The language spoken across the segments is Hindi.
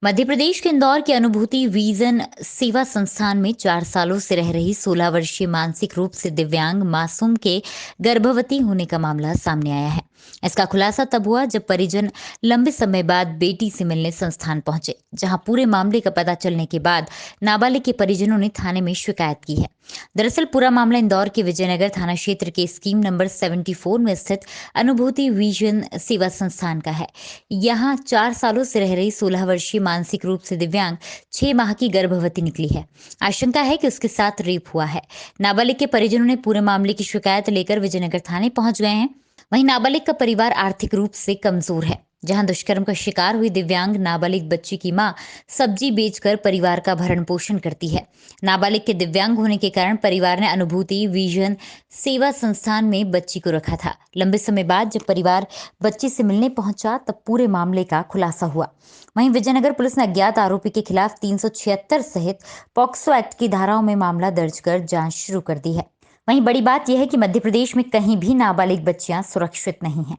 मध्य प्रदेश के इंदौर के अनुभूति विजन सेवा संस्थान में 4 सालों से रह रही 16 वर्षीय मानसिक रूप से दिव्यांग मासूम के गर्भवती होने का मामला सामने आया है। इसका खुलासा तब हुआ जब परिजन लंबे समय बाद बेटी से मिलने संस्थान पहुंचे, जहां पूरे मामले का पता चलने के बाद नाबालिग के परिजनों ने थाने में शिकायत की है। दरअसल पूरा मामला इंदौर के विजयनगर थाना क्षेत्र के स्कीम नंबर 74 में स्थित अनुभूति विजन सेवा संस्थान का है। यहाँ 4 सालों से रह रही 16 वर्षीय मानसिक रूप से दिव्यांग 6 माह की गर्भवती निकली है। आशंका है कि उसके साथ रेप हुआ है। नाबालिग के परिजनों ने पूरे मामले की शिकायत लेकर विजयनगर थाने पहुंच गए हैं। वहीं नाबालिग का परिवार आर्थिक रूप से कमजोर है। जहां दुष्कर्म का शिकार हुई दिव्यांग नाबालिग बच्ची की मां सब्जी बेचकर परिवार का भरण पोषण करती है। नाबालिग के दिव्यांग होने के कारण परिवार ने अनुभूति विजन सेवा संस्थान में बच्ची को रखा था। लंबे समय बाद जब परिवार बच्ची से मिलने पहुंचा तब पूरे मामले का खुलासा हुआ। वहीं विजयनगर पुलिस ने अज्ञात आरोपी के खिलाफ 376 सहित पॉक्सो एक्ट की धाराओं में मामला दर्ज कर जांच शुरू कर दी है। वहीं बड़ी बात यह है कि मध्य प्रदेश में कहीं भी नाबालिग बच्चियां सुरक्षित नहीं हैं।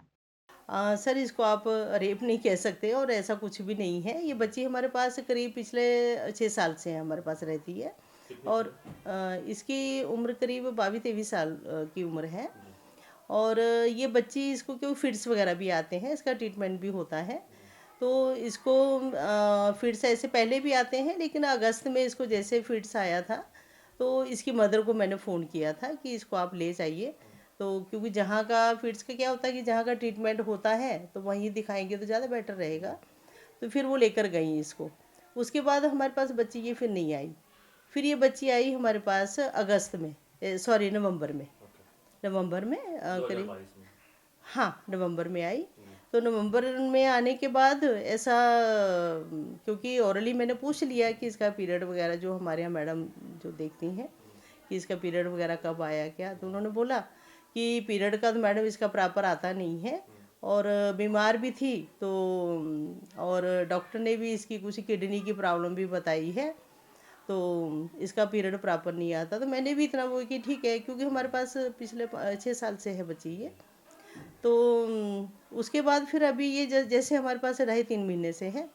सर, इसको आप रेप नहीं कह सकते और ऐसा कुछ भी नहीं है। ये बच्ची हमारे पास करीब पिछले 6 साल से हमारे पास रहती है और इसकी उम्र करीब 22-23 साल की उम्र है। और ये बच्ची, इसको क्यों फिट्स वगैरह भी आते हैं, इसका ट्रीटमेंट भी होता है। तो इसको फिट्स ऐसे पहले भी आते हैं, लेकिन अगस्त में इसको जैसे फिट्स आया था तो इसकी मदर को मैंने फ़ोन किया था कि इसको आप ले जाइए। तो क्योंकि जहाँ का फिट्स का क्या होता है कि जहाँ का ट्रीटमेंट होता है तो वहीं दिखाएंगे तो ज़्यादा बेटर रहेगा। तो फिर वो लेकर गई इसको। उसके बाद हमारे पास बच्ची ये फिर नहीं आई। फिर ये बच्ची आई हमारे पास अगस्त में, सॉरी नवंबर में। नवंबर में करीब, हाँ नवंबर में आई। तो नवंबर में आने के बाद ऐसा, क्योंकि ओरली मैंने पूछ लिया कि इसका पीरियड वगैरह, जो हमारे यहाँ मैडम जो देखती हैं कि इसका पीरियड वगैरह कब आया क्या, तो उन्होंने बोला कि पीरियड का तो मैडम इसका प्रॉपर आता नहीं है और बीमार भी थी। तो और डॉक्टर ने भी इसकी कुछ किडनी की प्रॉब्लम भी बताई है, तो इसका पीरियड प्रॉपर नहीं आता। तो मैंने भी इतना वो कि ठीक है, क्योंकि हमारे पास पिछले 6 साल से है बच्ची ये। तो उसके बाद फिर अभी ये जैसे हमारे पास 2.5-3 महीने से है,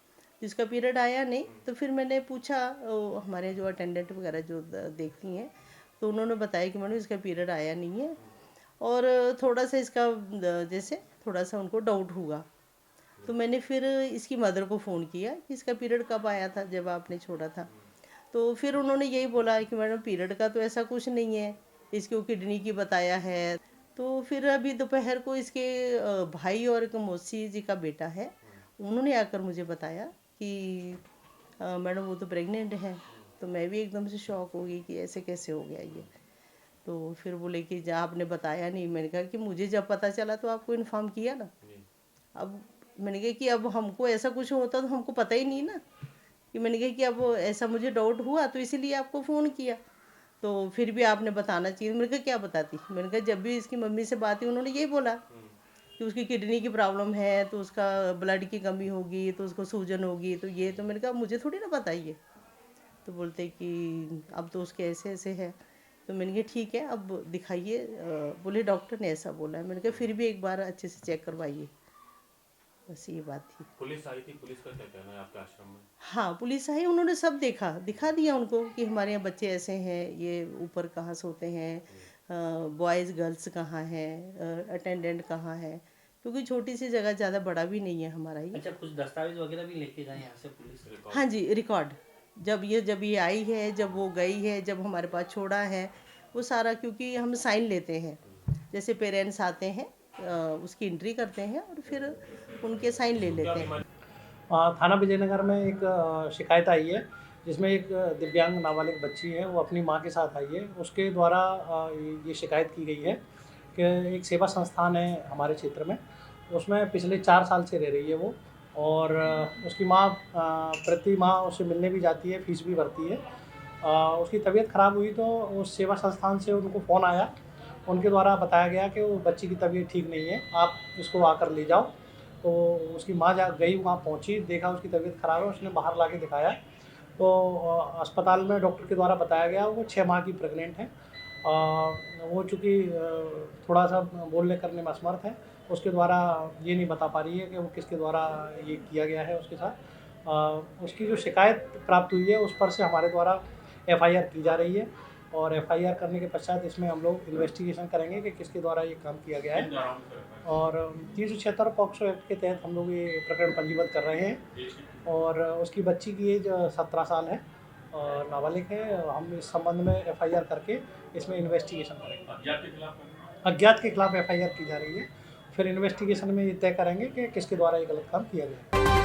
जिसका पीरियड आया नहीं। तो फिर मैंने पूछा हमारे जो अटेंडेंट वगैरह जो देखती हैं, तो उन्होंने बताया कि मैडम इसका पीरियड आया नहीं है और थोड़ा सा इसका जैसे थोड़ा सा उनको डाउट हुआ। तो मैंने फिर इसकी मदर को फ़ोन किया कि इसका पीरियड कब आया था जब आपने छोड़ा था। तो फिर उन्होंने यही बोला कि मैडम पीरियड का तो ऐसा कुछ नहीं है, इसको किडनी की बताया है। तो फिर अभी दोपहर को इसके भाई और एक मौसी जी का बेटा है, उन्होंने आकर मुझे बताया कि मैडम वो तो प्रेग्नेंट है। तो मैं भी एकदम से शॉक हो गई कि ऐसे कैसे हो गया ये। तो फिर बोले कि जा आपने बताया नहीं। मैंने कहा कि मुझे जब पता चला तो आपको इन्फॉर्म किया ना। अब मैंने कहा कि अब हमको ऐसा कुछ होता तो हमको पता ही नहीं ना, कि मैंने कहा कि अब ऐसा मुझे डाउट हुआ तो इसीलिए आपको फ़ोन किया। तो फिर भी आपने बताना चाहिए। मैंने कहा क्या बताती। मैंने कहा जब भी इसकी मम्मी से बात हुई उन्होंने यही बोला कि उसकी किडनी की प्रॉब्लम है, तो उसका ब्लड की कमी होगी, तो उसको सूजन होगी, तो ये। तो मैंने कहा मुझे थोड़ी ना पता ये। तो बोलते कि अब तो उसके ऐसे ऐसे है। तो मैंने कहा ठीक है, अब दिखाइए। बोले डॉक्टर ने ऐसा बोला है। मैंने कहा फिर भी एक बार अच्छे से चेक करवाइए। बस ये बात थी। पुलिस आई थी, पुलिस का क्या कहना है आपके आश्रम में? हाँ, पुलिस आई, उन्होंने सब देखा, दिखा दिया उनको कि हमारे यहाँ बच्चे ऐसे हैं, ये ऊपर कहाँ सोते हैं, बॉयज़ गर्ल्स कहाँ हैं, अटेंडेंट कहाँ है, क्योंकि छोटी सी जगह, ज़्यादा बड़ा भी नहीं है हमारा ये। अच्छा, कुछ दस्तावेज वगैरह भी लेके गए यहाँ से पुलिस? हाँ जी, रिकॉर्ड। जब ये आई है, जब वो गई है, जब हमारे पास छोड़ा है, वो सारा, क्योंकि हम साइन लेते हैं। जैसे पेरेंट्स आते हैं, उसकी एंट्री करते हैं और फिर उनके साइन ले लेते हैं। थाना विजयनगर में एक शिकायत आई है, जिसमें एक दिव्यांग नाबालिग बच्ची है, वो अपनी माँ के साथ आई है। उसके द्वारा ये शिकायत की गई है कि एक सेवा संस्थान है हमारे क्षेत्र में, उसमें पिछले 4 साल से रह रही है वो। और उसकी माँ प्रति माह उससे मिलने भी जाती है, फीस भी भरती है। उसकी तबीयत ख़राब हुई तो उस सेवा संस्थान से उनको फ़ोन आया, उनके द्वारा बताया गया कि वो बच्ची की तबीयत ठीक नहीं है, आप इसको आकर ले जाओ। तो उसकी माँ जा गई, वहाँ पहुँची, देखा उसकी तबीयत ख़राब है, उसने बाहर ला के दिखाया। तो अस्पताल में डॉक्टर के द्वारा बताया गया वो 6 माह की प्रेग्नेंट है। वो चूँकि थोड़ा सा बोलने करने में असमर्थ है, उसके द्वारा ये नहीं बता पा रही है कि वो किसके द्वारा ये किया गया है उसके साथ। उसकी जो शिकायत प्राप्त हुई है उस पर से हमारे द्वारा एफआईआर की जा रही है और एफआईआर करने के पश्चात इसमें हम लोग इन्वेस्टिगेशन करेंगे कि किसके द्वारा ये काम किया गया है और 376 पॉक्सो एक्ट के तहत हम लोग ये प्रकरण पंजीबद्ध कर रहे हैं और उसकी बच्ची की एज 17 साल है और नाबालिग है। हम इस संबंध में एफआईआर करके इसमें इन्वेस्टिगेशन करेंगे। अज्ञात के खिलाफ एफआईआर की जा रही है, फिर इन्वेस्टिगेशन में ये तय करेंगे कि किसके द्वारा ये गलत काम किया गया है।